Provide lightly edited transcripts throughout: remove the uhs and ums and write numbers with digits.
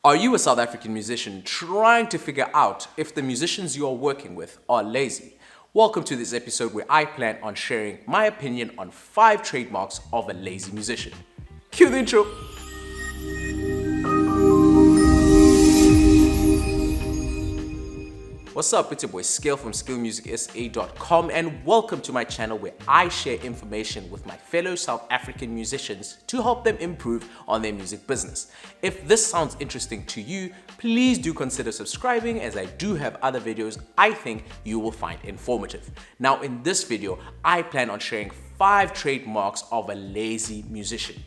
Are you a South African musician trying to figure out if the musicians you are working with are lazy? Welcome to this episode where I plan on sharing my opinion on 5 trademarks of a lazy musician. Cue the intro. What's up, it's your boy Scale from skillmusicsa.com and welcome to my channel where I share information with my fellow South African musicians to help them improve on their music business. If this sounds interesting to you, please do consider subscribing as I do have other videos I think you will find informative. Now in this video, I plan on sharing 5 trademarks of a lazy musician.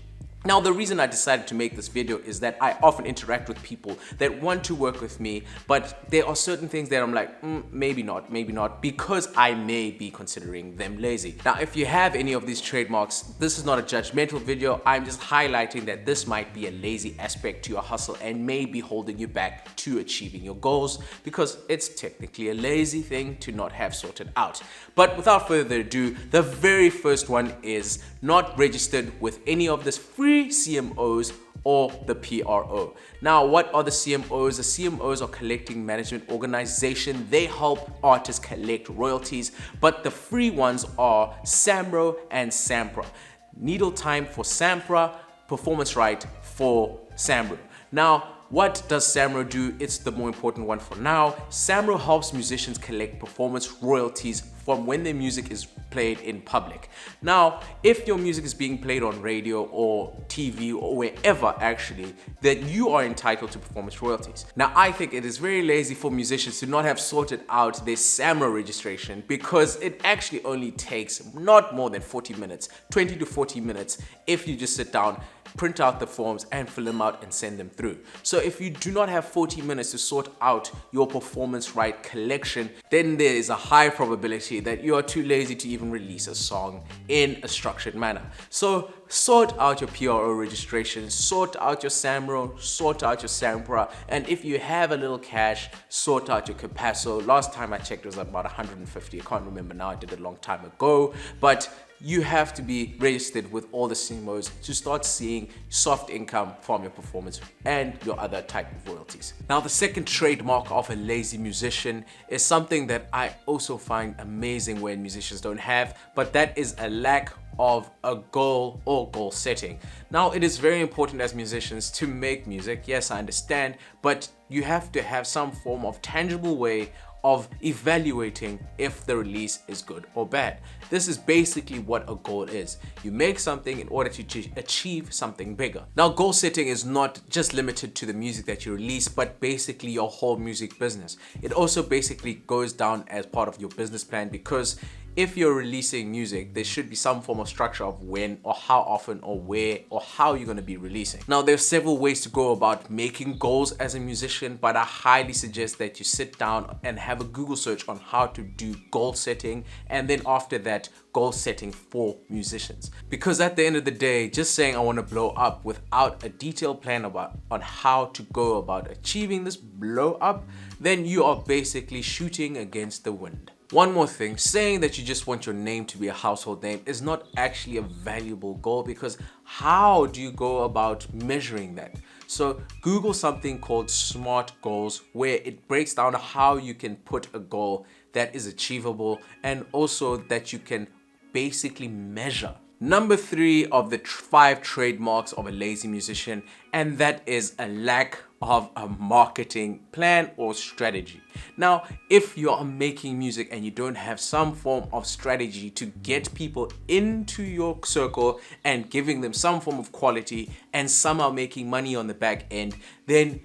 Now the reason I decided to make this video is that I often interact with people that want to work with me, but there are certain things that I'm like, maybe not, because I may be considering them lazy. Now if you have any of these trademarks, this is not a judgmental video, I'm just highlighting that this might be a lazy aspect to your hustle and may be holding you back to achieving your goals because it's technically a lazy thing to not have sorted out. But without further ado, the very first one is not registered with any of this free CMOs or the PRO. Now, what are the CMOs? The CMOs are collecting management organization. They help artists collect royalties, but the free ones are SAMRO and SAMPRA. Needle time for SAMPRA, performance right for SAMRO. Now, what does SAMRO do? It's the more important one for now. SAMRO helps musicians collect performance royalties from when their music is played in public. Now, if your music is being played on radio or TV or wherever actually, then you are entitled to performance royalties. Now, I think it is very lazy for musicians to not have sorted out their SAMRO registration because it actually only takes not more than 40 minutes, 20 to 40 minutes if you just sit down, print out the forms and fill them out and send them through. So if you do not have 40 minutes to sort out your performance right collection, then there is a high probability that you are too lazy to even release a song in a structured manner. So sort out your PRO registration, sort out your SAMRO, sort out your SAMPRA, and if you have a little cash, sort out your Capasso. Last time I checked it was about 150, I can't remember now, I did it a long time ago, but you have to be registered with all the CMOs to start seeing soft income from your performance and your other type of royalties. Now, the second trademark of a lazy musician is something that I also find amazing when musicians don't have, but that is a lack of a goal or goal setting. Now, it is very important as musicians to make music, yes, I understand, but you have to have some form of tangible way of evaluating if the release is good or bad. This is basically what a goal is. You make something in order to achieve something bigger. Now, goal setting is not just limited to the music that you release, but basically your whole music business. It also basically goes down as part of your business plan because if you're releasing music, there should be some form of structure of when or how often or where or how you're going to be releasing. Now, there's several ways to go about making goals as a musician, but I highly suggest that you sit down and have a Google search on how to do goal setting, and then after that, goal setting for musicians. Because at the end of the day, just saying I want to blow up without a detailed plan on how to go about achieving this blow up, then you are basically shooting against the wind. One more thing, saying that you just want your name to be a household name is not actually a valuable goal because how do you go about measuring that? So Google something called SMART goals where it breaks down how you can put a goal that is achievable and also that you can basically measure. Number 3 of the 5 trademarks of a lazy musician, and that is a lack of a marketing plan or strategy. Now, if you are making music and you don't have some form of strategy to get people into your circle and giving them some form of quality and somehow making money on the back end, then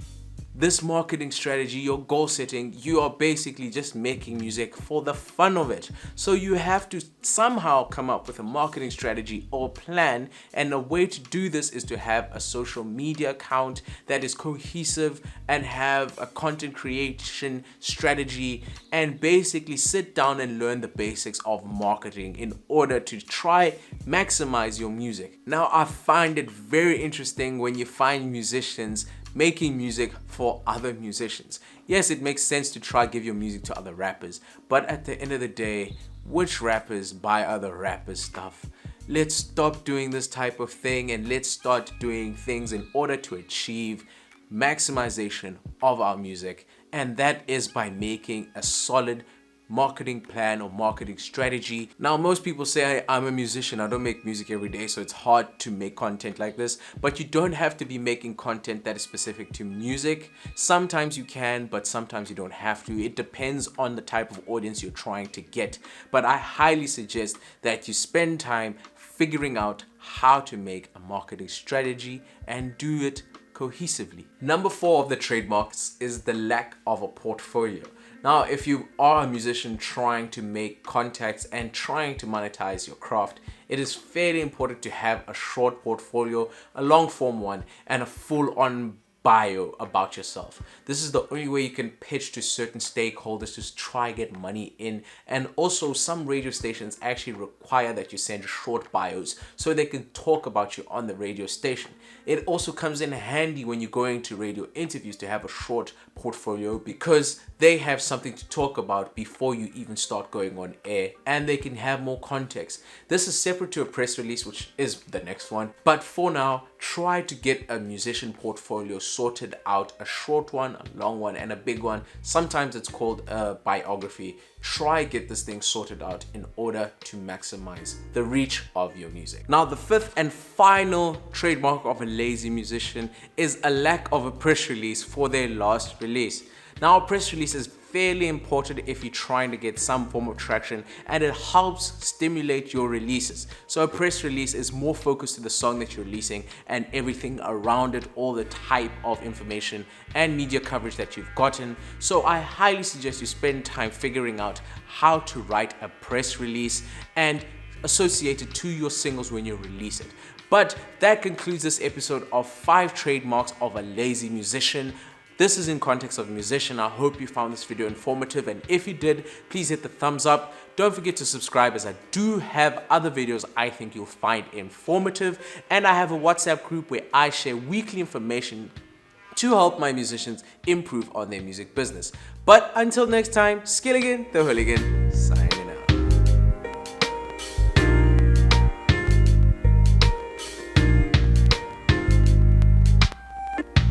this marketing strategy, your goal setting, you are basically just making music for the fun of it. So you have to somehow come up with a marketing strategy or plan, and a way to do this is to have a social media account that is cohesive and have a content creation strategy and basically sit down and learn the basics of marketing in order to try maximize your music. Now, I find it very interesting when you find musicians making music for other musicians. Yes, it makes sense to try give your music to other rappers, but at the end of the day, which rappers buy other rappers' stuff? Let's stop doing this type of thing and let's start doing things in order to achieve maximization of our music, and that is by making a solid marketing plan or marketing strategy. Now, most people say I'm a musician, I don't make music every day, so it's hard to make content like this, but you don't have to be making content that is specific to music. Sometimes you can, but sometimes you don't have to. It depends on the type of audience you're trying to get, but I highly suggest that you spend time figuring out how to make a marketing strategy and do it cohesively. Number 4 of the trademarks is the lack of a portfolio. Now, if you are a musician trying to make contacts and trying to monetize your craft, it is fairly important to have a short portfolio, a long form one, and a full-on bio about yourself. This is the only way you can pitch to certain stakeholders to try get money in, and also some radio stations actually require that you send short bios so they can talk about you on the radio station. It also comes in handy when you're going to radio interviews to have a short portfolio, because they have something to talk about before you even start going on air, and they can have more context. This is separate to a press release, which is the next one, but for now, try to get a musician portfolio sorted out, a short one, a long one, and a big one. Sometimes it's called a biography. Try get this thing sorted out in order to maximize the reach of your music. Now, the 5th and final trademark of a lazy musician is a lack of a press release for their last release. Now, a press release is fairly important if you're trying to get some form of traction, and it helps stimulate your releases. So a press release is more focused to the song that you're releasing and everything around it, all the type of information and media coverage that you've gotten. So I highly suggest you spend time figuring out how to write a press release and associate it to your singles when you release it. But that concludes this episode of 5 trademarks of a lazy musician. This is in context of a musician. I hope you found this video informative, and if you did, please hit the thumbs up. Don't forget to subscribe, as I do have other videos I think you'll find informative, and I have a WhatsApp group where I share weekly information to help my musicians improve on their music business. But until next time, skilligan the hooligan.